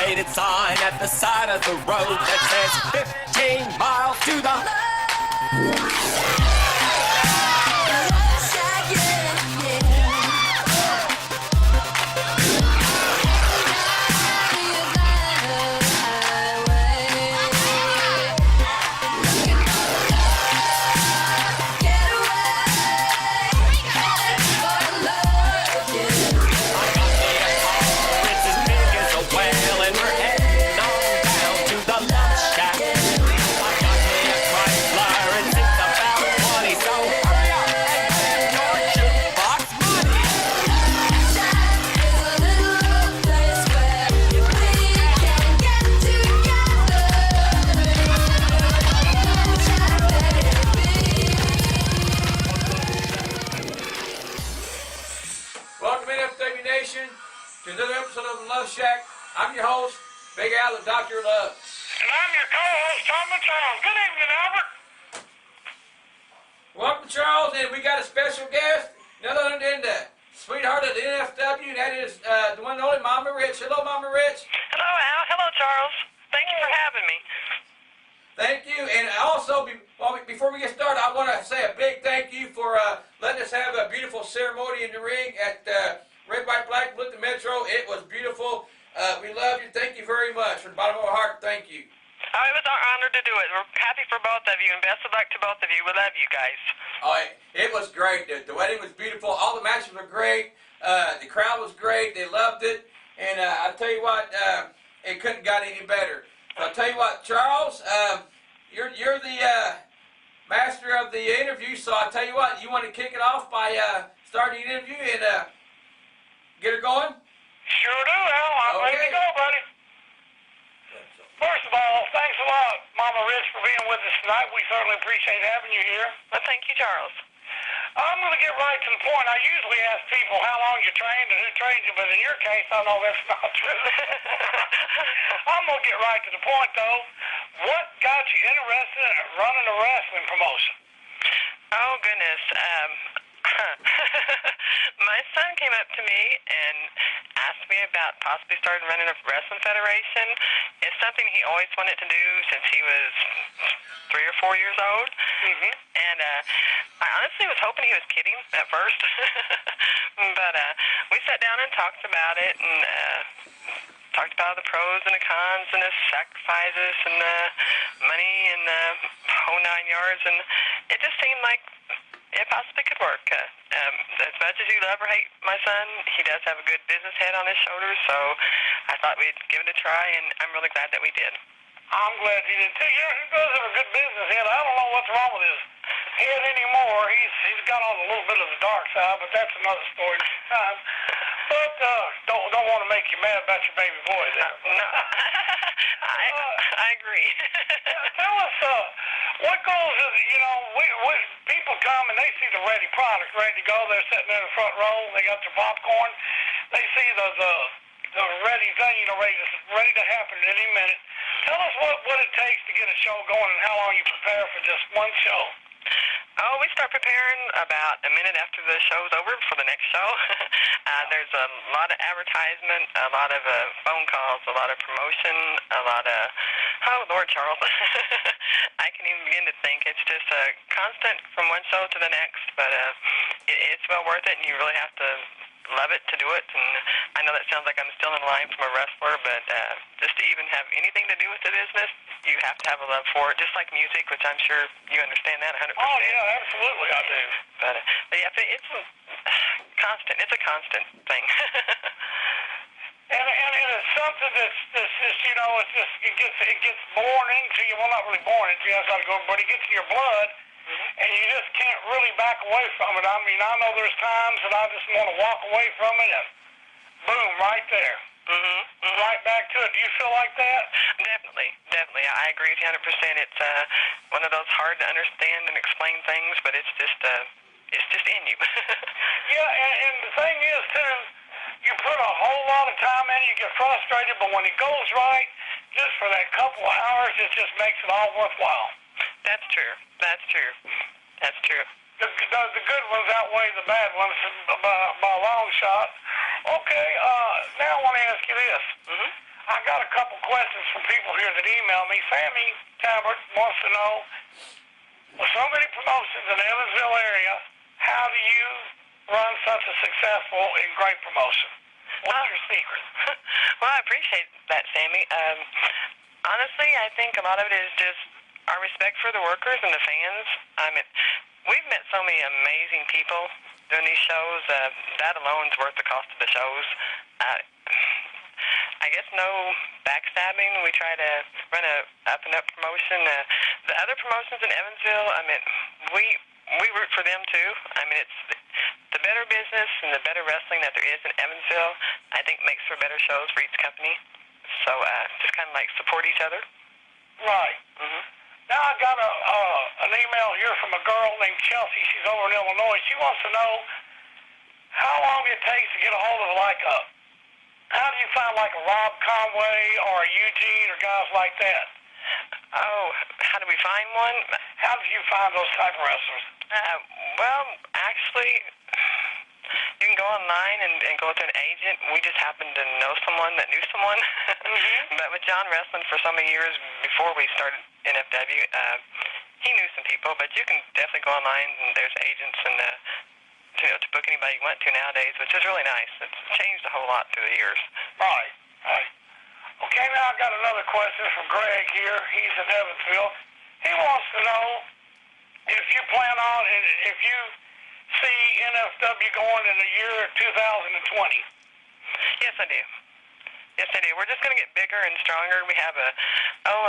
illuminated sign at the side of the road that says 15 miles to the... It's as big as a whale, and we're heading on down to the Luv Shack. I got me a Chrysler, and it's about 20, so hurry up and spend your jukebox money. Welcome in, FW Nation, to another episode of the Luv Shack. I'm your host, Big Al, the Dr. Love. And I'm your co-host, Tom and Charles. Good evening, Albert. Welcome, Charles, and we got a special guest, none other than the sweetheart of the NFW, and that is the one and only Mama Rich. Hello, Mama Rich. Hello, Al. Hello, Charles. Thank you for having me. Thank you, and also, before we get started, I want to say a big thank you for letting us have a beautiful ceremony in the ring at Red, White, Black, Blue, the Metro. It was beautiful. We love you. Thank you very much. From the bottom of our heart, thank you. Oh, it was our honor to do it. We're happy for both of you, and best of luck to both of you. We love you guys. Oh, it was great. The wedding was beautiful. All the matches were great. The crowd was great. They loved it. And I tell you what, it couldn't got any better. So I'll tell you what, Charles, you're the master of the interview. So I'll tell you what, you want to kick it off by starting the interview and get her going? Sure do, Al. I'm ready to go, buddy. First of all, thanks a lot, Mama Rich, for being with us tonight. We certainly appreciate having you here. Well, thank you, Charles. I'm going to get right to the point. I usually ask people how long you trained and who trained you, but in your case, I know that's not true. I'm going to get right to the point, though. What got you interested in running a wrestling promotion? Oh, goodness. My son came up to me and asked me about possibly starting running a wrestling federation. It's something he always wanted to do since he was 3 or 4 years old. Mm-hmm. And I honestly was hoping he was kidding at first. But we sat down and talked about it and talked about the pros and the cons and the sacrifices and the money and the whole 9 yards. And it just seemed like it possibly could work. As much as you love or hate my son, he does have a good business head on his shoulders, so I thought we'd give it a try, and I'm really glad that we did. I'm glad you did too. Yeah, he does have a good business head. I don't know what's wrong with his head anymore. He's got on a little bit of the dark side, but that's another story next time. But don't want to make you mad about your baby boy there. No. I agree. Tell us, what goes is, you know, we people come and they see the ready product ready to go. They're sitting in the front row. They got their popcorn. They see the ready thing, you know, ready to happen at any minute. Tell us what it takes to get a show going and how long you prepare for just one show. Oh, we start preparing about a minute after the show's over for the next show. There's a lot of advertisement, a lot of phone calls, a lot of promotion, a lot of, oh, Lord, Charles. I can even begin to think. It's just constant from one show to the next, but it's well worth it, and you really have to love it to do it. And I know that sounds like I'm still in line from a wrestler, but just to even have anything to do with the business, you have to have a love for it, just like music, which I'm sure you understand that 100%. Oh, yeah, absolutely, I do. But yeah, it's constant. It's a constant thing. And it's something that's just, you know, it gets born into you. Well, not really born into you, that's how to go, but it gets in your blood. Mm-hmm. And you just can't really back away from it. I mean, I know there's times that I just want to walk away from it and boom, right there. Mm-hmm. Mm-hmm. Right back to it. Do you feel like that? Definitely. I agree with you 100%. It's one of those hard to understand and explain things, but it's just in you. Yeah, and the thing is, too, you put a whole lot of time in it, you get frustrated, but when it goes right, just for that couple of hours, it just makes it all worthwhile. That's true. The good ones outweigh the bad ones by a long shot. Okay, now I want to ask you this. Mm-hmm. I got a couple questions from people here that email me. Sammy Talbot wants to know, with so many promotions in the Evansville area, how do you run such a successful and great promotion? What's your secret? Well, I appreciate that, Sammy. Honestly, I think a lot of it is just our respect for the workers and the fans. I mean, we've met so many amazing people doing these shows. That alone is worth the cost of the shows. I guess no backstabbing. We try to run a up-and-up promotion. The other promotions in Evansville, I mean, we root for them too. I mean, it's the better business and the better wrestling that there is in Evansville, I think makes for better shows for each company. So just kind of like support each other. Right. Mm-hmm. Now I got an email here from a girl named Chelsea. She's over in Illinois. She wants to know how long it takes to get a hold of how do you find like a Rob Conway or a Eugene or guys like that? Oh, how do we find one? How did you find those type of wrestlers? Well, actually, you can go online and go to an agent. We just happened to know someone that knew someone. Mm-hmm. But with John wrestling for so many years before we started NFW, he knew some people. But you can definitely go online and there's agents and to book anybody you want to nowadays, which is really nice. It's changed a whole lot through the years. Right. Okay, now I got another question from Greg here. He's in Evansville. He wants to know if you if you see NFW going in the year 2020. Yes, I do. Yes, I do. We're just going to get bigger and stronger. We have a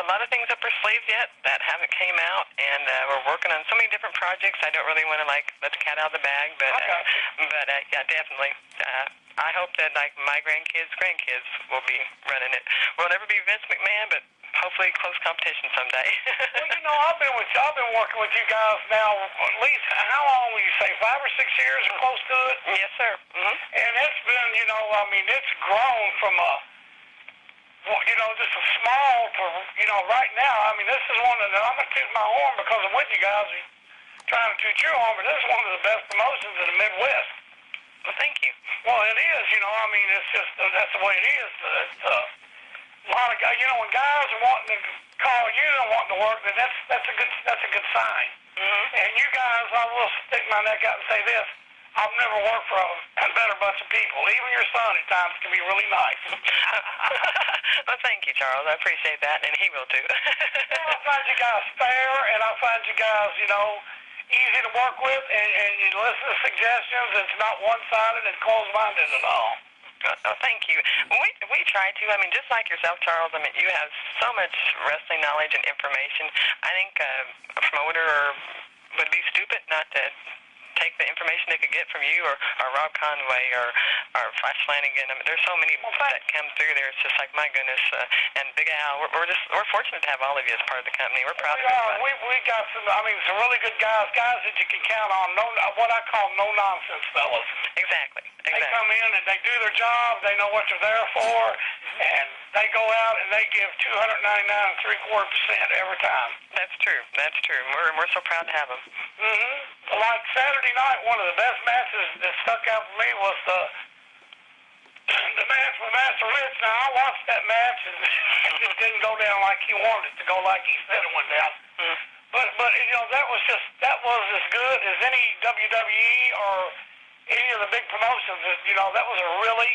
lot of things up our sleeves yet that haven't came out, and we're working on so many different projects. I don't really want to let the cat out of the bag, but yeah, definitely. I hope that my grandkids will be running it. We'll never be Vince McMahon, but hopefully close competition someday. Well, I've been working with you guys now at least, how long will you say, 5 or 6 years or close to it? Yes, sir. Mm-hmm. And it's been, it's grown from just a small to, right now, this is one of the, I'm going to toot my horn because I'm with you guys trying to toot your horn, but this is one of the best promotions in the Midwest. Well, thank you. Well, it is, it's just, that's the way it is. It's, a lot of guys, when guys are wanting to call you and wanting to work, then that's a good sign. Mm-hmm. And you guys, I will stick my neck out and say this: I've never worked for a better bunch of people. Even your son at times can be really nice. Well, thank you, Charles. I appreciate that, and he will too. Well, I find you guys fair, and I find you guys, easy to work with, and you listen to suggestions. It's not one-sided and closed-minded at all. Oh, thank you. We try to. Just like yourself, Charles, you have so much wrestling knowledge and information. I think a promoter would be stupid not to take the information they could get from you or Rob Conway or Flash Flanagan. There's so many that come through there. It's just like, my goodness. And Big Al, we're fortunate to have all of you as part of the company. We're proud of everybody. We got some really good guys that you can count on. What I call no-nonsense fellas. Exactly. They come in and they do their job. They know what they're there for, and they go out and they give 299.75% every time. That's true. We're so proud to have them. Mm-hmm. Like Saturday night, one of the best matches that stuck out for me was the match with Master Rich. Now I watched that match and it didn't go down like he wanted it to go, like he said it went down. Mm. But that was as good as any WWE or any of the big promotions. That was a really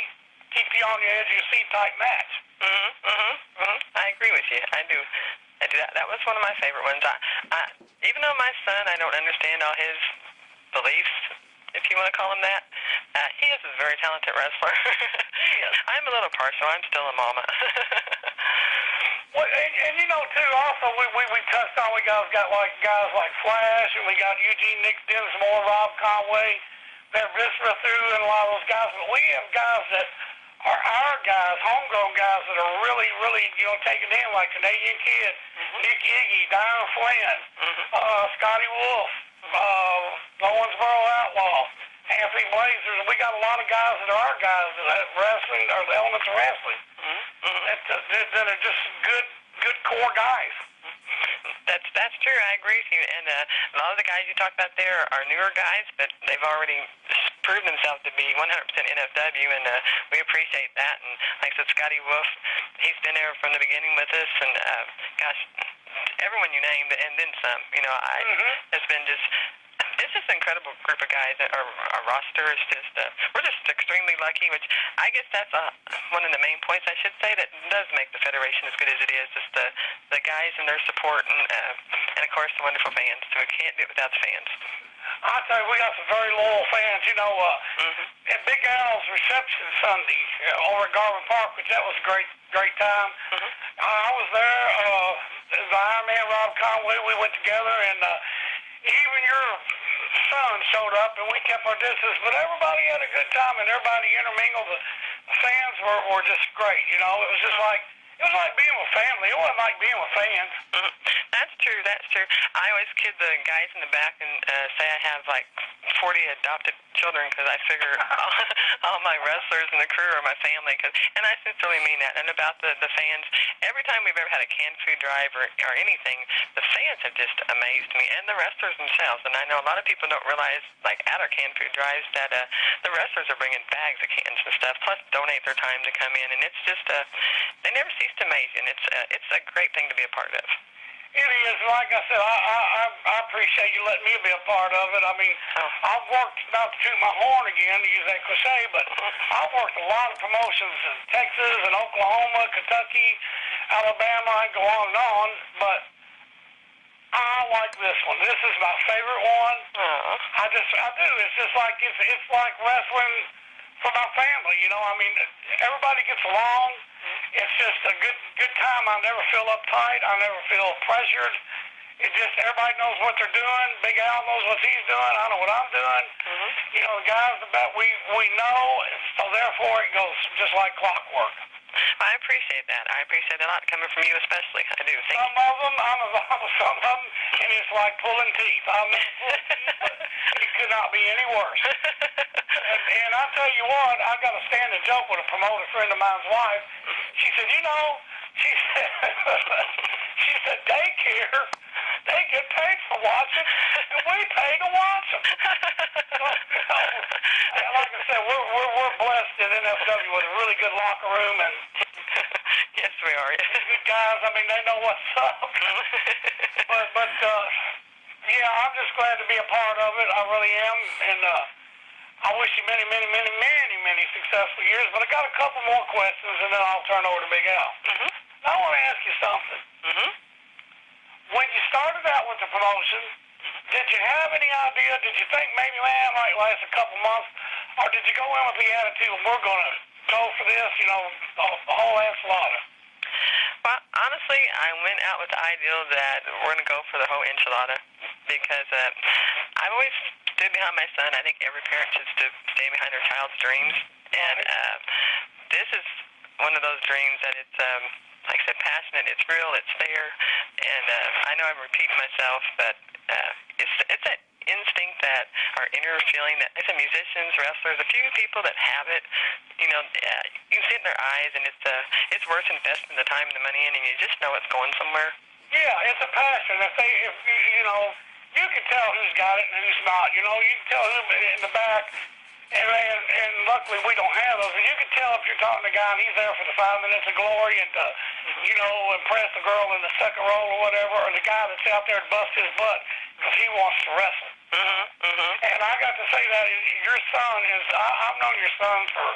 keep you on your edge of your seat type match. I agree with you. I do. That was one of my favorite ones. Even though my son, I don't understand all his beliefs, if you want to call him that, he is a very talented wrestler. I'm a little partial. I'm still a mama. Well, and too, also, we touched on, we got guys like Flash, and we got Eugene Nick Dinsmore, Rob Conway, Bear Bismuth through, and a lot of those guys. But we have guys that are our guys, homegrown guys that are really, really, taking in, like Canadian Kid, Nick Iggy, Darren Flynn, Scotty Wolf, Owensboro Outlaw, Anthony Blazers. We got a lot of guys that are our guys that wrestling, or the elements of wrestling. That are just good core guys. That's true. I agree with you. And a lot of the guys you talk about there are newer guys, but they've already proved themselves to be 100% NFW, and we appreciate that. And like I said, Scotty Wolf, he's been there from the beginning with us, and gosh, everyone you named, and then some. You know, it's been just. It's just an incredible group of guys. Our roster is just, we're just extremely lucky, which I guess that's one of the main points I should say that does make the Federation as good as it is, just the guys and their support, and of course the wonderful fans. So we can't do it without the fans. I'll tell you, we got some very loyal fans. You know, at Big Al's reception Sunday over at Garvin Park, which that was a great time. I was there. The Iron Man, Rob Conway, we went together, and even your son showed up, and we kept our distance, but everybody had a good time, and everybody intermingled. The fans were just great, you know. It was just like, it was like being with family. It wasn't like being with fans. That's true. I always kid the guys in the back and say I have like 40 adopted children because I figure all my wrestlers and the crew are my family. And I sincerely mean that. And about the fans, every time we've ever had a canned food drive or anything, the fans have just amazed me, and the wrestlers themselves. And I know a lot of people don't realize, like at our canned food drives, that the wrestlers are bringing bags of cans and stuff, plus donate their time to come in. And it's just, they never cease to amaze you. And it's a great thing to be a part of. It is. Like I said, I appreciate you letting me be a part of it. I mean, I've worked, not to toot my horn again, to use that cliche, but I've worked a lot of promotions in Texas and Oklahoma, Kentucky, Alabama, I go on, but I like this one. This is my favorite one. I do. It's just like, it's like wrestling for my family, you know. I mean, everybody gets along. It's just a good time. I never feel uptight. I never feel pressured. It just, everybody knows what they're doing. Big Al knows what he's doing. I know what I'm doing. You know, the guys about we know, so therefore it goes just like clockwork. I appreciate that. I appreciate that a lot, coming from you especially. I do. Thank some of them, I'm involved with some of them, and it's like pulling teeth. I'm not pulling teeth, but it could not be any worse. And I tell you what, I got a standing joke with a promoter friend of mine's wife. She said, you know, she said, daycare, they get paid for watching, and we pay to watch them. So, you know, like I said, we're blessed at NFW with a really good locker room, and yes, we are. Good guys. I mean, they know what's up. but yeah, I'm just glad to be a part of it. I really am, and I wish you many successful years. But I got a couple more questions, and then I'll turn over to Big Al. Now, I want to ask you something. When you started out with the promotion, did you have any idea? Did you think maybe, man, it might last a couple months, or did you go in with the attitude, we're going to go for this, you know, the whole enchilada? Well, honestly, I went out with the idea that we're going to go for the whole enchilada because I've always stood behind my son. I think every parent should stand behind their child's dreams, and this is one of those dreams that it's, like I said, passionate, it's real, it's there, and I know I'm repeating myself, but it's that instinct, that our inner feeling that as a musicians, wrestlers, a few people that have it, you know, you can see it in their eyes, and it's worth investing the time and the money in, and you just know it's going somewhere. Yeah, it's a passion. If you know, you can tell who's got it and who's not. You know, you can tell who's in the back, and luckily we don't have those. But you can tell if you're talking to a guy and he's there for the 5 minutes of glory and to, you know, impress the girl in the second row or whatever, or the guy that's out there to bust his butt because he wants to wrestle. And I got to say that your son is, I've known your son for,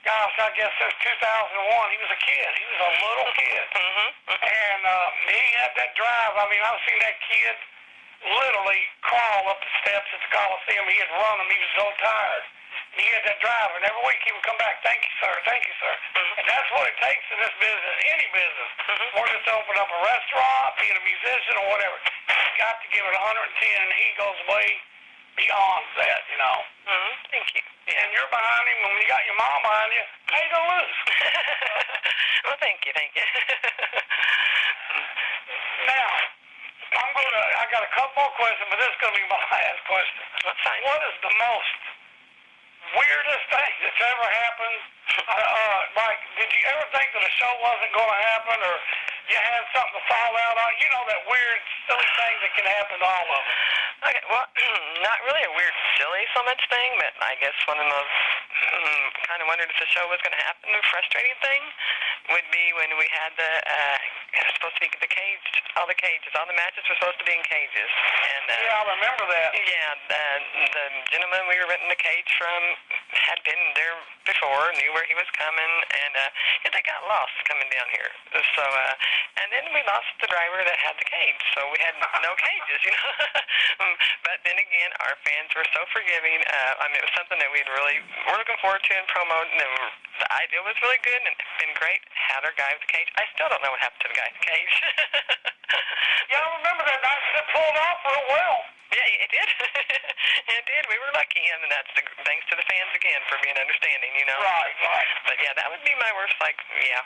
gosh, I guess since 2001. He was a kid. He was a little kid. And he had that drive. I mean, I've seen that kid literally crawl up the steps at the Coliseum. He had run them. He was so tired. He had that drive, and every week he would come back, thank you, sir, thank you, sir. And that's what it takes in this business, any business. Whether it's to open up a restaurant, being a musician, or whatever. You've got to give it 110, and he goes way beyond that, you know. Thank you. And you're behind him, and when you got your mom behind you, how you going to lose? Well, thank you. Now, I got a couple more questions, but this is going to be my last question. What is the most weirdest thing that's ever happened? Like, did you ever think that a show wasn't going to happen, or you had something to fall out on? You know, that weird, silly thing that can happen to all of us. Okay, well, not really a weird, silly so much thing, but I guess one of the most kind of wondered if the show was going to happen, a frustrating thing. would be when we had it was supposed to be the cage, all the cages, all the matches were supposed to be in cages. And Yeah, I remember that. yeah, the gentleman we were renting the cage from had been there before, knew where he was coming, and they got lost coming down here. So, and then we lost the driver that had the cage, so we had no cages, you know. But then again, our fans were so forgiving. I mean, it was something that we'd really were looking forward to and promoting, and the idea was really good and it's been great. Had our guy with the cage. I still don't know what happened to the guy with the cage. Yeah, I remember that night. It pulled off real well. Yeah, it did. It did. We were lucky, and that's thanks to the fans again for being understanding, you know. Right. But yeah, that would be my worst. Like, yeah.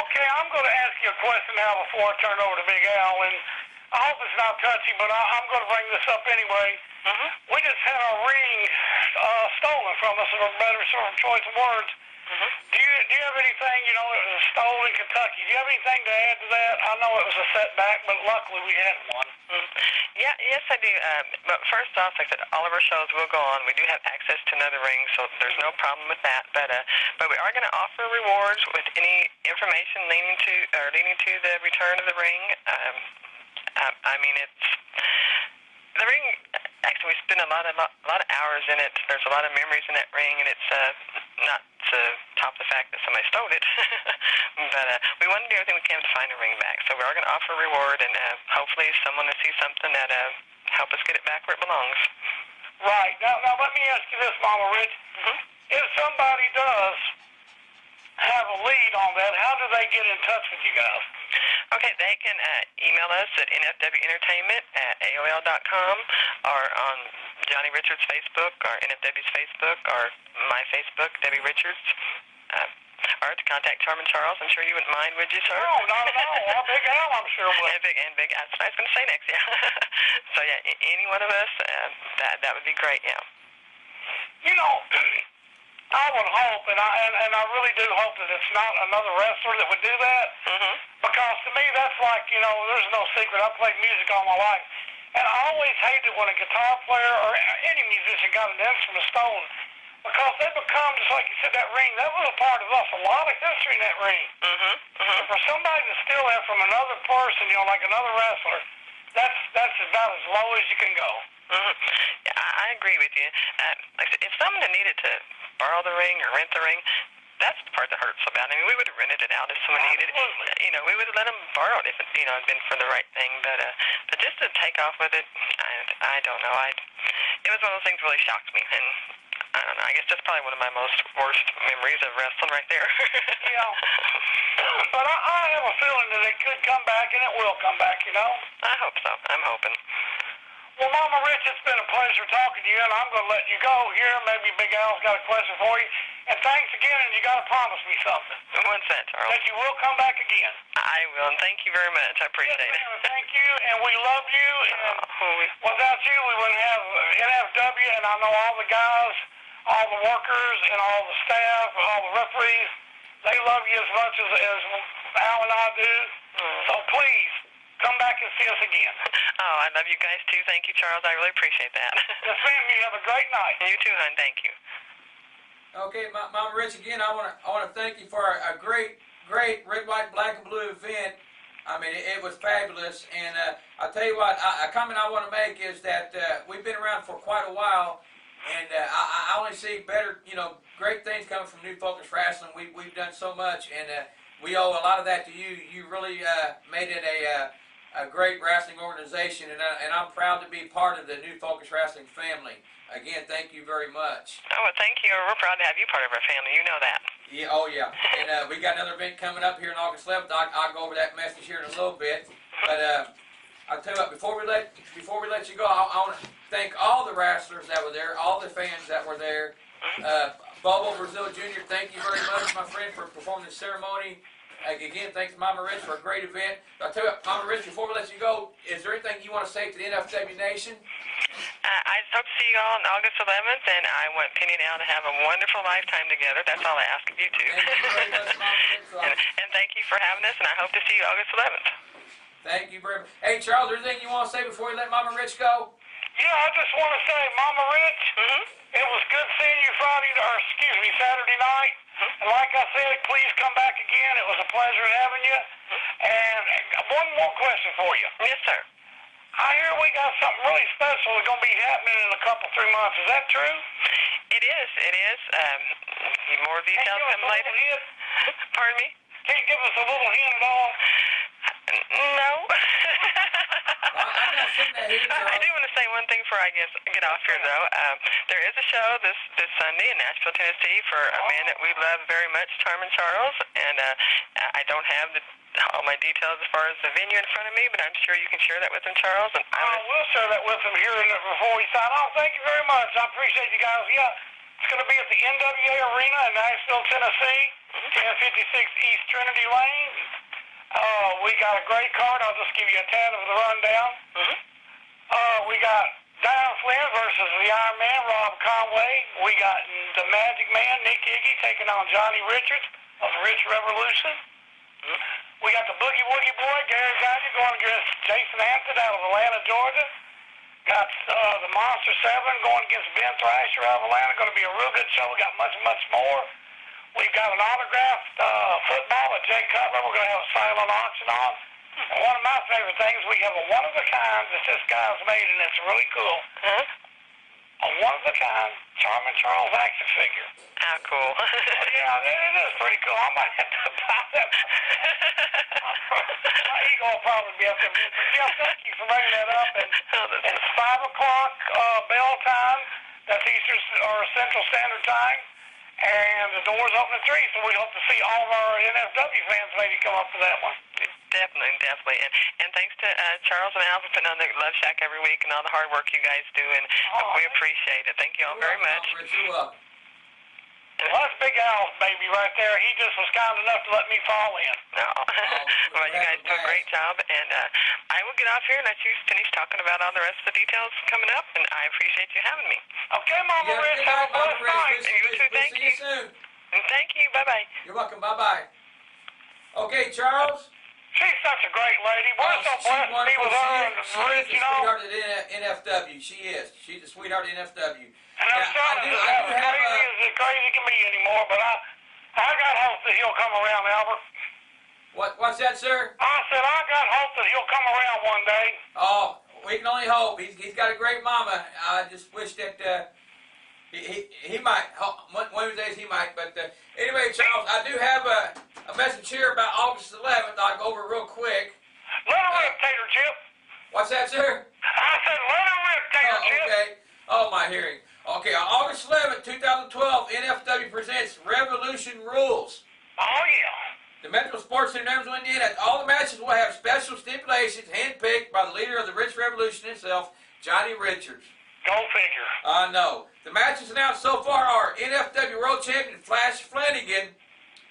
Okay, I'm going to ask you a question now before I turn over to Big Al, and I hope it's not touchy, but I'm going to bring this up anyway. Mm-hmm. We just had our ring stolen from us, for a better sort of choice of words. Mm-hmm. Do you have anything, you know, it was stolen in Kentucky. Do you have anything to add to that? I know it was a setback, but luckily we had one. Mm-hmm. Yeah, yes, I do. But first off, like I said, all of our shows will go on. We do have access to another ring, so there's no problem with that. But we are going to offer rewards with any information leading to the return of the ring. I mean, it's the ring. Actually, we spend a lot of hours in it. There's a lot of memories in that ring, and it's not to top the fact that somebody stole it. But we want to do everything we can to find the ring back. So we are going to offer a reward, and hopefully someone will see something that help us get it back where it belongs. Right. Now let me ask you this, Mama Rich. Mm-hmm. If somebody does have a lead on that, how do they get in touch with you guys? Okay, they can email us at nfwentertainment@aol.com or on Johnny Richards' Facebook or NFW's Facebook or my Facebook, Debbie Richards. Or to contact Charmin Charles. I'm sure you wouldn't mind, would you, sir? No, not at all. Well, Big Al, I'm sure would. And Big, that's what I was going to say next, yeah. So, yeah, any one of us, that would be great, yeah. You know, I would hope, and I really do hope that it's not another wrestler that would do that. Mm-hmm. Because to me, that's like, you know, there's no secret. I've played music all my life. And I always hated when a guitar player or any musician got an instrument stolen. Because they become, just like you said, that ring, that was a part of us. A lot of history in that ring. Mm-hmm. Mm-hmm. For somebody to steal that from another person, you know, like another wrestler, that's about as low as you can go. Mm-hmm. Yeah, I agree with you. Like I said, if someone had needed to borrow the ring or rent the ring, that's the part that hurts so bad. I mean, we would have rented it out if someone needed it. You know, we would have let them borrow it if it, you know, had been for the right thing. But just to take off with it, I don't know. It was one of those things that really shocked me, and I don't know. I guess that's probably one of my worst memories of wrestling right there. Yeah. But I have a feeling that it could come back, and it will come back, you know? I hope so. I'm hoping. Well, Mama Rich, it's been a pleasure talking to you, and I'm going to let you go here. Maybe Big Al's got a question for you. And thanks again, and you got to promise me something. What's that, Charles? That you will come back again. I will, and thank you very much. I appreciate Yes, it. ma'am, thank you, and we love you. And without you, we wouldn't have NFW, and I know all the guys, all the workers, and all the staff, all the referees. They love you as much as Al and I do. So please, come back and see us again. Oh, I love you guys too. Thank you, Charles. I really appreciate that. Yes, ma'am. You have a great night. You too, hon. Thank you. Okay, Mama Rich, again, I want to thank you for a great red, white, black, and blue event. I mean, it was fabulous. And I'll tell you what, a comment I want to make is that we've been around for quite a while, and I only see better, you know, great things coming from New Focus Wrestling. We've done so much, and we owe a lot of that to you. You really made it a great wrestling organization, and I'm proud to be part of the New Focus Wrestling family. Again, thank you very much. Oh, well, thank you. We're proud to have you part of our family. You know that. Yeah, oh yeah. And we got another event coming up here on August 11th. I'll go over that message here in a little bit. But I'll tell you what, before we let you go, I want to thank all the wrestlers that were there, all the fans that were there. Bobo Brazil Jr., thank you very much, my friend, for performing the ceremony. Again, thanks to Mama Rich for a great event. I'll tell you what, Mama Rich, before we let you go, is there anything you want to say to the NFW Nation? I hope to see you all on August 11th, and I want Penny and Al to have a wonderful lifetime together. That's all I ask of you two. Thank you very much, Mama Rich. and thank you for having us, and I hope to see you August 11th. Thank you very much. Hey, Charles, is there anything you want to say before we let Mama Rich go? Yeah, I just want to say, Mama Rich, Mm-hmm. it was good seeing you Saturday night. And like I I said, please come back again. It was a pleasure having you. And one more question for you. Yes, sir. I hear we got something really special that's going to be happening in a couple, 3 months. Is that true? It is. It is. More details come later. Pardon me? Can't give us a little hint at all? No. I'm not sitting there here, I do Charles. want to say one thing before I get off here, though. There is a show this Sunday in Nashville, Tennessee, for a man that we love very much, Charmin Charles, and I don't have all my details as far as the venue in front of me, but I'm sure you can share that with him, Charles. And We'll share that with him here before we sign off. Thank you very much. I appreciate you guys. Yeah, it's going to be at the NWA Arena in Nashville, Tennessee, 1056 East Trinity Lane. We got a great card. I'll just give you a tad of the rundown. We got Diane Flynn versus the Iron Man, Rob Conway. We got the Magic Man, Nick Iggy, taking on Johnny Richards of the Rich Revolution. We got the Boogie Woogie Boy, Gary Gagne, going against Jason Hampton out of Atlanta, Georgia. Got the Monster 7 going against Ben Thrasher out of Atlanta. Going to be a real good show. We got much, much more. We've got an autographed football at Jay Cutler. We're going to have a silent auction on. And one of my favorite things, we have a one-of-a-kind that this guy's made, and it's really cool. A one-of-a-kind Charmin Charles action figure. How cool. Yeah, it is pretty cool. I might have to buy that. My ego will probably be up there. But yeah, thank you for bringing that up. And it's 5 o'clock bell time. That's Eastern or Central Standard Time. And the doors open at 3, so we hope to see all of our NFW fans maybe come up for that one. Definitely. And thanks to Charles and Al for putting on the Luv Shak every week and all the hard work you guys do, and we appreciate it. Thank you all very much. You're welcome. Well, that's Big Al's baby right there. He just was kind enough to let me fall in. No. Well, you guys do a great job, and I will get off here and let you finish talking about all the rest of the details coming up, and I appreciate you having me. Okay, Mama Rich, have a blessed night. You too, thank you. See you soon. And thank you, bye-bye. You're welcome. Bye-bye. Okay, Charles. She's such a great lady. We're so blessed to be with her and Rich, you know. Sweetheart at NFW. She is. She's a sweetheart at NFW. And I'm trying to as crazy as it crazy can be anymore, but I got hope that he'll come around, Albert. What's that, sir? I said I got hope that he'll come around one day. Oh, we can only hope. He's got a great mama. I just wish that he might. One of these days he might. But anyway, Charles, I do have a message here about August 11th. I'll go over real quick. Let her rip, Tater Chip. What's that, sir? I said let her rip, Tater Chip. Okay. Oh, my hearing. Okay, on August 11th, 2012, NFW presents Revolution Rules. Oh, yeah. The Metro Sports Center, Evansville, Indiana. All the matches will have special stipulations handpicked by the leader of the Rich Revolution himself, Johnny Richards. Go figure. I know. The matches announced so far are NFW World Champion Flash Flanagan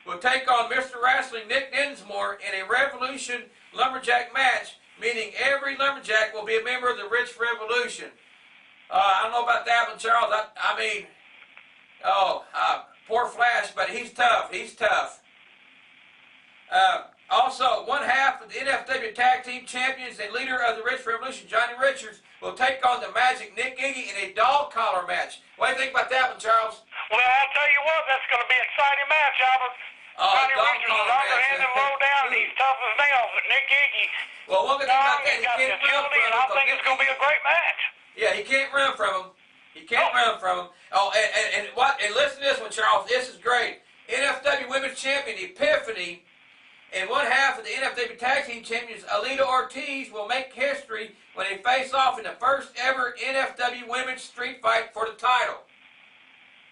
will take on Mr. Wrestling Nick Dinsmore in a Revolution Lumberjack match, meaning every Lumberjack will be a member of the Rich Revolution. I don't know about that one, Charles. I mean, poor Flash, but he's tough. He's tough. Also, one half of the NFW Tag Team Champions and leader of the Rich Revolution, Johnny Richards, will take on the Magic Nick Iggy in a dog collar match. What do you think about that one, Charles? Well, I'll tell you what, that's going to be an exciting match, Albert. Johnny Richards is underhanded low down, and he's tough as nails, but Nick Iggy, well, one good thing about that, he's got the agility, and I think it's going to be a great match. Yeah, he can't run from him. He can't run from him. Oh, and listen to this one, Charles. This is great. NFW Women's Champion Epiphany and one half of the NFW Tag Team Champions Alita Ortiz will make history when they face off in the first ever NFW Women's Street Fight for the title.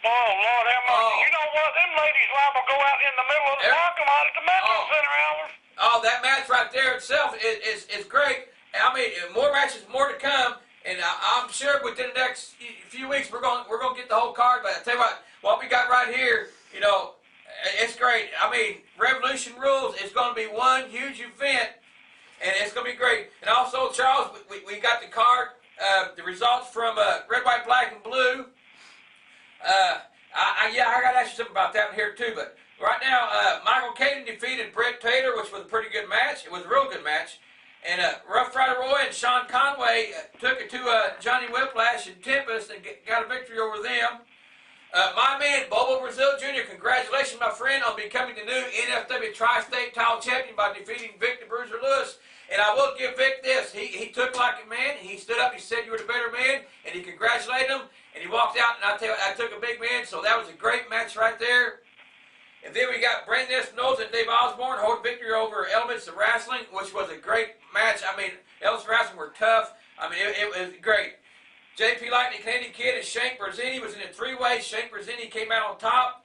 Oh, Lord have mercy. You know what? Them ladies liable to go out in the middle of the parking lot at the Metro Center, Albert. Oh, that match right there itself is great. I mean, more matches, more to come. And I'm sure within the next few weeks we're going to get the whole card. But I tell you what we got right here, you know, it's great. I mean, Revolution Rules is going to be one huge event, and it's going to be great. And also, Charles, we got the card, the results from Red, White, Black, and Blue. I got to ask you something about that one here too. But right now, Michael Caden defeated Brett Taylor, which was a pretty good match. It was a real good match. And Rough Rider Roy and Sean Conway took it to Johnny Whiplash and Tempest and got a victory over them. My man, Bobo Brazil Jr., congratulations, my friend, on becoming the new NFW Tri-State title champion by defeating Victor Bruiser Lewis. And I will give Vic this. He took like a man. He stood up. He said you were the better man. And he congratulated him. And he walked out. And I tell you, I took a big man. So that was a great match right there. And then we got Brandon Espinosa and Dave Osborne hold victory over Elements of Wrestling, which was a great match. I mean, Elements of Wrestling were tough. I mean, it was great. JP Lightning, Canadian Kid, and Shank Berzini was in a three-way. Shank Berzini came out on top.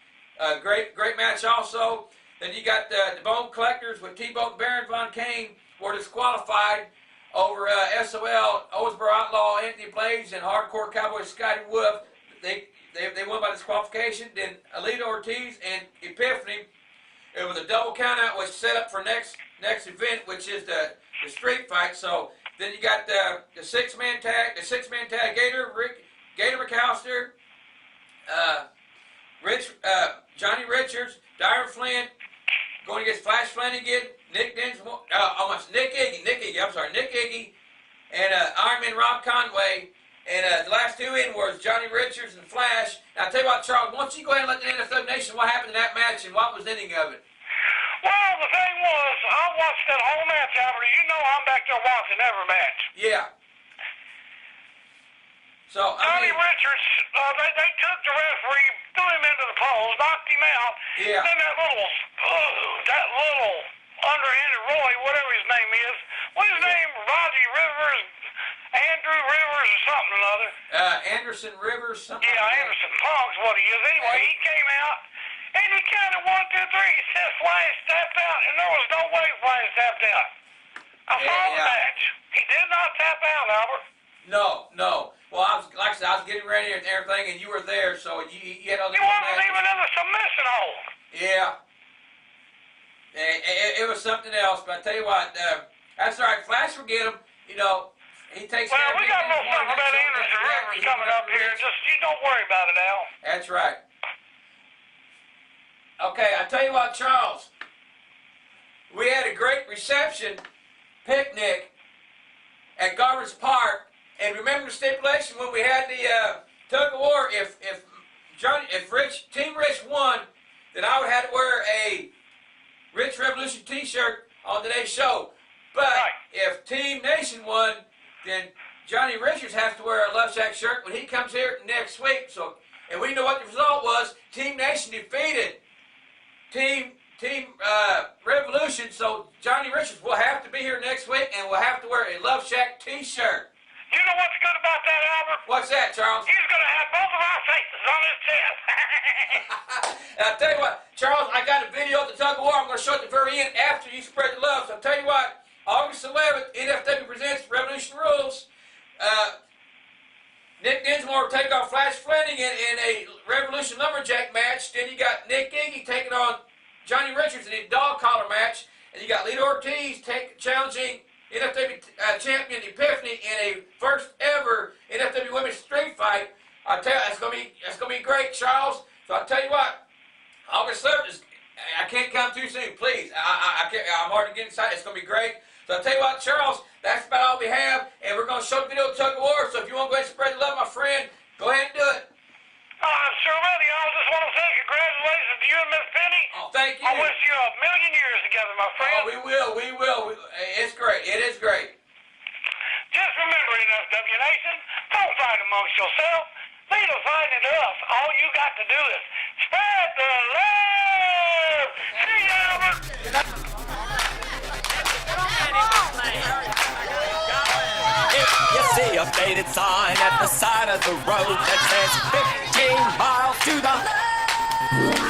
Great match also. Then you got the Bone Collectors with T-Bone and Baron Von Kane were disqualified over SOL, Owensboro Outlaw, Anthony Blaze, and Hardcore Cowboy Scotty Wolf. They won by disqualification. Then Alita Ortiz and Epiphany. It was a double countout, which set up for next event, which is the street fight. So then you got the six-man tag, Gator McAllister, Johnny Richards, Darren Flynn, going against Flash Flanagan, Nick Iggy, and Iron Man Rob Conway. And the last two in was Johnny Richards and Flash. Now, I'll tell you what, Charles, why don't you go ahead and let the NFW Nation what happened in that match and what was the ending of it? Well, the thing was, I watched that whole match, Albert. You know I'm back there watching every match. Yeah. So, Johnny Richards, they took the referee, threw him into the poles, knocked him out. Yeah. Then that little underhanded Roy, whatever his name is, what's his name? Roddy Rivers, Andrew Rivers, or something or other. Anderson Rivers, something. Yeah, like Anderson Punk's what he is. Anyway, he came out, and he counted 1, 2, 3. He said Flash tapped out, and there was no way Flash tapped out. I saw the match. He did not tap out, Albert. No. Well, like I said, I was getting ready and everything, and you were there, so you had all the He wasn't even in the submission hold. Yeah. It was something else, but I tell you what, that's all right. Flash will get him. You know, he takes. Well, we got a little something about Anderson Rivers coming up here. Just you don't worry about it, Al. That's right. Okay, I tell you what, Charles. We had a great reception picnic at Garvin's Park, and remember the stipulation when we had the tug of war. If Team Rich won, then I would have to wear a Rich Revolution T-shirt on today's show. But if Team Nation won, then Johnny Richards has to wear a Luv Shak shirt when he comes here next week. So, and we know what the result was. Team Nation defeated Team Revolution. So Johnny Richards will have to be here next week, and will have to wear a Luv Shak T-shirt. You know what's good about that, Albert? What's that, Charles? He's going to have both of our faces on his chest. And I'll tell you what, Charles, I got a video of the tug of war. I'm going to show it at the very end after you spread the love. So I'll tell you what, August 11th, NFW presents Revolution Rules. Nick Dinsmore will take on Flash Flanagan in a Revolution Lumberjack match. Then you got Nick Iggy taking on Johnny Richards in a dog collar match. And you got Lita Ortiz challenging NFW champion Epiphany in a first ever NFW women's street fight. I tell you, that's gonna be great, Charles. So I tell you what, August 3rd I can't come too soon, please. I can't. I'm already getting excited. It's gonna be great. So I tell you what, Charles, that's about all we have, and we're gonna show the video of Tug of War. So if you want to go ahead and spread the love, my friend, go ahead and do it. I'm sure ready. I just want to say congratulations to you and Miss Penny. Oh, thank you. I wish you a million years together, my friend. Oh, we will. It's great. It is great. Just remember, NFW Nation, don't fight amongst yourself. Lead a fight into us. All you got to do is spread the love. See you, Albert. If you see a faded sign at the side of the road that says 15 miles to the